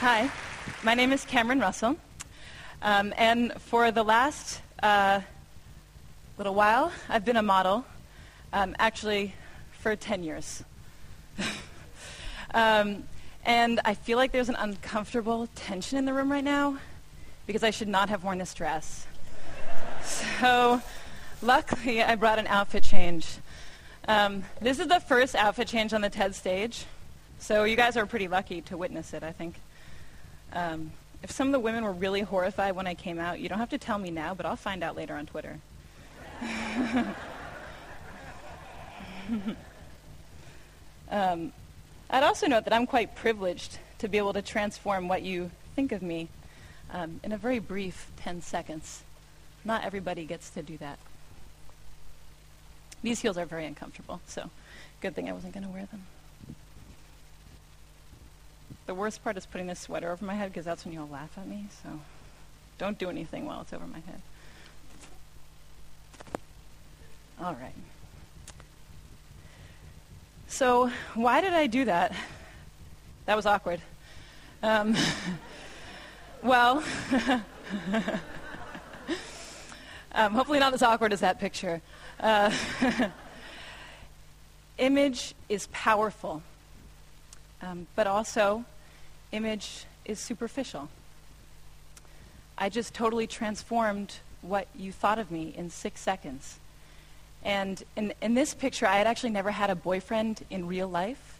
Hi, my name is Cameron Russell, and for the last little while, I've been a model, actually for 10 years. And I feel like there's an uncomfortable tension in the room right now because I should not have worn this dress. So luckily, I brought an outfit change. This is the first outfit change on the TED stage, so you guys are pretty lucky to witness it, I think. If some of the women were really horrified when I came out, you don't have to tell me now, but I'll find out later on Twitter. I'd also note that I'm quite privileged to be able to transform what you think of me in a very brief 10 seconds. Not everybody gets to do that. These heels are very uncomfortable, so good thing I wasn't going to wear them. The worst part is putting this sweater over my head because that's when you'll laugh at me, so don't do anything while it's over my head. All right. So why did I do that? That was awkward. Well, hopefully not as awkward as that picture. Image is powerful, but also image is superficial. I just totally transformed what you thought of me in 6 seconds. And in this picture, I had actually never had a boyfriend in real life.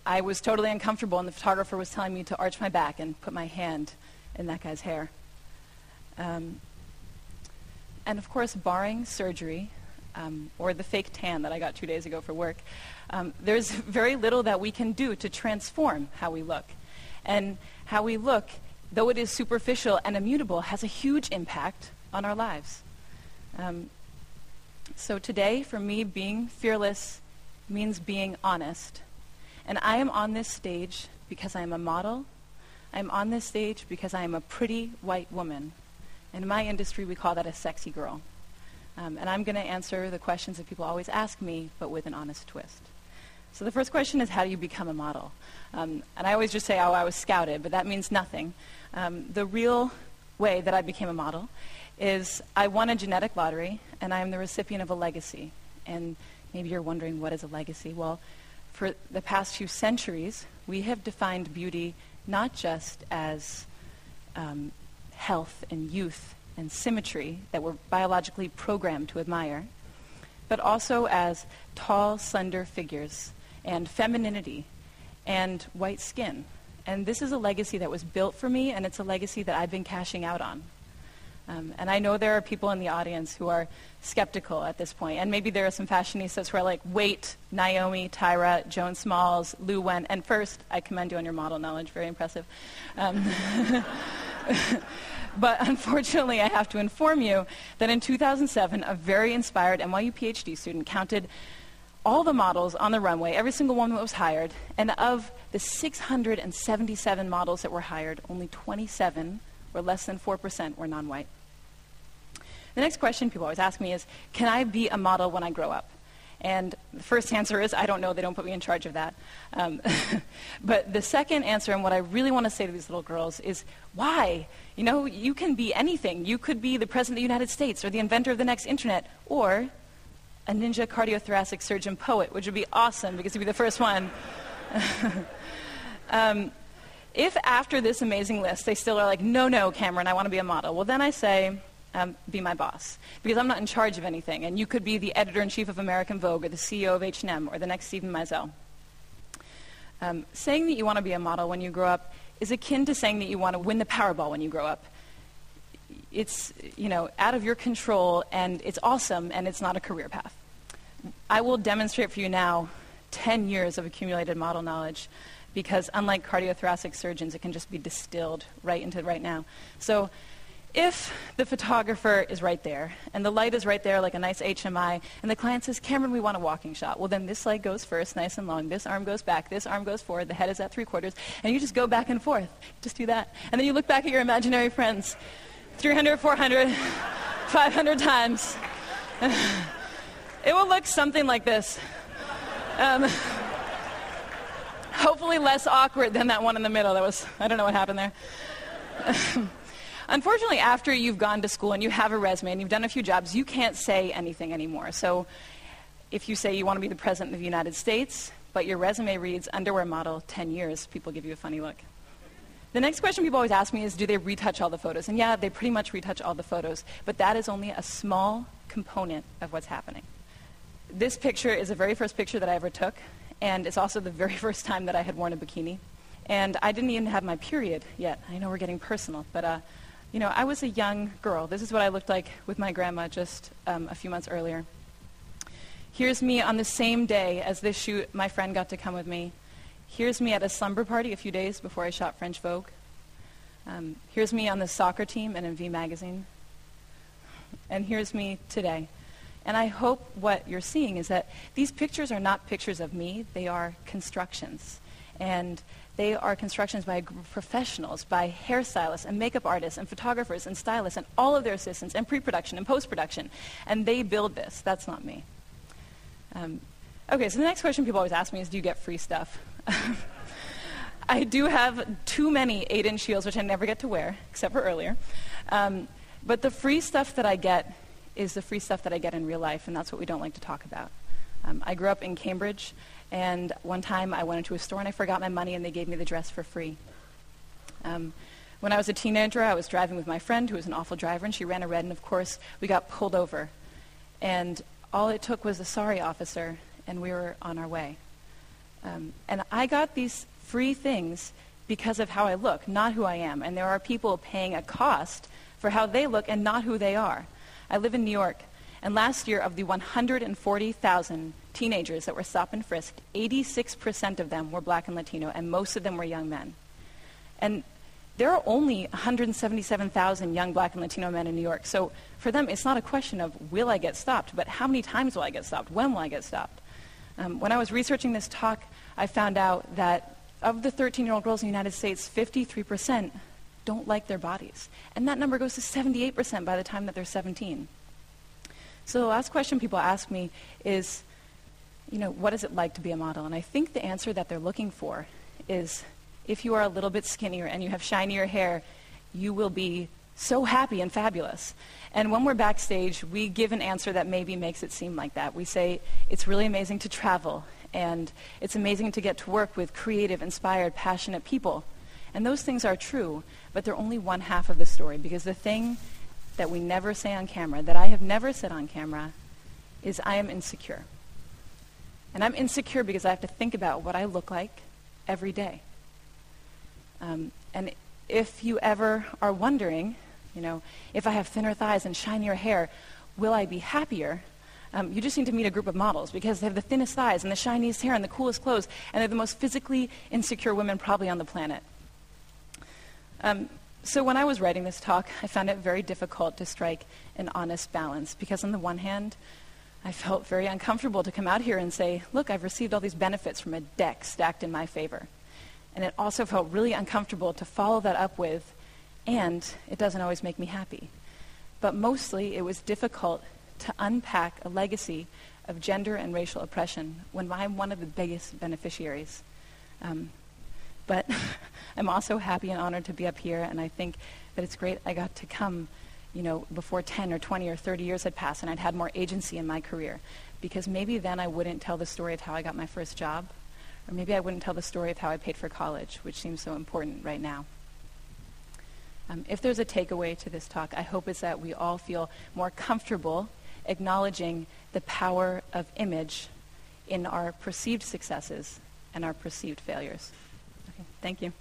I was totally uncomfortable, and the photographer was telling me to arch my back and put my hand in that guy's hair. And of course, barring surgery, or the fake tan that I got 2 days ago for work, there's very little that we can do to transform how we look. And how we look, though it is superficial and immutable, has a huge impact on our lives. So today, for me, being fearless means being honest. And I am on this stage because I am a model. I'm on this stage because I am a pretty white woman. In my industry, we call that a sexy girl. And I'm going to answer the questions that people always ask me, but with an honest twist. So the first question is, how do you become a model? And I always just say, oh, I was scouted, but that means nothing. The real way that I became a model is I won a genetic lottery, and I am the recipient of a legacy. And maybe you're wondering, what is a legacy? Well, for the past few centuries, we have defined beauty not just as health and youth and symmetry that we're biologically programmed to admire, but also as tall, slender figures and femininity and white skin. And this is a legacy that was built for me, and it's a legacy that I've been cashing out on. And I know there are people in the audience who are skeptical at this point, and maybe there are some fashionistas who are like, wait, Naomi, Tyra, Joan Smalls, Lou Wen, and first, I commend you on your model knowledge, very impressive. But unfortunately, I have to inform you that in 2007, a very inspired NYU PhD student counted all the models on the runway, every single one that was hired, and of the 677 models that were hired, only 27, or less than 4%, were non-white. The next question people always ask me is, can I be a model when I grow up? And the first answer is, I don't know, they don't put me in charge of that. But the second answer, and what I really want to say to these little girls, is why? You know, you can be anything. You could be the President of the United States, or the inventor of the next internet, or a ninja cardiothoracic surgeon poet, which would be awesome, because you'd be the first one. If after this amazing list, they still are like, no, Cameron, I want to be a model, well, then I say, be my boss, because I'm not in charge of anything, and you could be the editor-in-chief of American Vogue, or the CEO of H&M, or the next Stephen Meisel. Saying that you want to be a model when you grow up is akin to saying that you want to win the Powerball when you grow up. It's, out of your control, and it's awesome, and it's not a career path. I will demonstrate for you now 10 years of accumulated model knowledge, because unlike cardiothoracic surgeons, it can just be distilled right into right now. So if the photographer is right there, and the light is right there like a nice HMI, and the client says, Cameron, we want a walking shot, well, then this leg goes first, nice and long, this arm goes back, this arm goes forward, the head is at 3/4, and you just go back and forth. Just do that. And then you look back at your imaginary friends 300, 400, 500 times. It will look something like this. hopefully less awkward than that one in the middle. I don't know what happened there. Unfortunately, after you've gone to school and you have a resume and you've done a few jobs, you can't say anything anymore. So if you say you want to be the President of the United States, but your resume reads underwear model 10 years, people give you a funny look. The next question people always ask me is, do they retouch all the photos? And yeah, they pretty much retouch all the photos, but that is only a small component of what's happening. This picture is the very first picture that I ever took, and it's also the very first time that I had worn a bikini. And I didn't even have my period yet. I know we're getting personal, but I was a young girl. This is what I looked like with my grandma just a few months earlier. Here's me on the same day as this shoot. My friend got to come with me. Here's me at a slumber party a few days before I shot French Vogue. Here's me on the soccer team and in V Magazine. And here's me today. And I hope what you're seeing is that these pictures are not pictures of me. They are constructions. And they are constructions by a group of professionals, by hairstylists and makeup artists and photographers and stylists and all of their assistants and pre-production and post-production. And they build this. That's not me. Okay, so the next question people always ask me is, do you get free stuff? I do have too many 8-inch heels, which I never get to wear, except for earlier. But the free stuff that I get is the free stuff that I get in real life, and that's what we don't like to talk about. I grew up in Cambridge, and one time I went into a store and I forgot my money and they gave me the dress for free. When I was a teenager, I was driving with my friend who was an awful driver, and she ran a red, and of course we got pulled over. And all it took was a sorry officer, and we were on our way. And I got these free things because of how I look, not who I am. And there are people paying a cost for how they look and not who they are. I live in New York, and last year of the 140,000 teenagers that were stopped and frisked, 86% of them were black and Latino, and most of them were young men. And there are only 177,000 young black and Latino men in New York. So for them, it's not a question of will I get stopped, but how many times will I get stopped? When will I get stopped? When I was researching this talk, I found out that of the 13-year-old girls in the United States, 53% don't like their bodies. And that number goes to 78% by the time that they're 17. So the last question people ask me is, what is it like to be a model? And I think the answer that they're looking for is, if you are a little bit skinnier and you have shinier hair, you will be so happy and fabulous. And when we're backstage, we give an answer that maybe makes it seem like that. We say, it's really amazing to travel, and it's amazing to get to work with creative, inspired, passionate people. And those things are true, but they're only one half of the story, because the thing that we never say on camera, that I have never said on camera, is I am insecure. And I'm insecure because I have to think about what I look like every day. And if you ever are wondering, if I have thinner thighs and shinier hair, will I be happier? You just need to meet a group of models, because they have the thinnest thighs and the shiniest hair and the coolest clothes, and they're the most physically insecure women probably on the planet. So when I was writing this talk, I found it very difficult to strike an honest balance, because on the one hand, I felt very uncomfortable to come out here and say, look, I've received all these benefits from a deck stacked in my favor. And it also felt really uncomfortable to follow that up with, and it doesn't always make me happy. But mostly it was difficult to unpack a legacy of gender and racial oppression when I'm one of the biggest beneficiaries. But I'm also happy and honored to be up here, and I think that it's great I got to come, before 10 or 20 or 30 years had passed and I'd had more agency in my career, because maybe then I wouldn't tell the story of how I got my first job, or maybe I wouldn't tell the story of how I paid for college, which seems so important right now. If there's a takeaway to this talk, I hope it's that we all feel more comfortable acknowledging the power of image in our perceived successes and our perceived failures. Okay, thank you.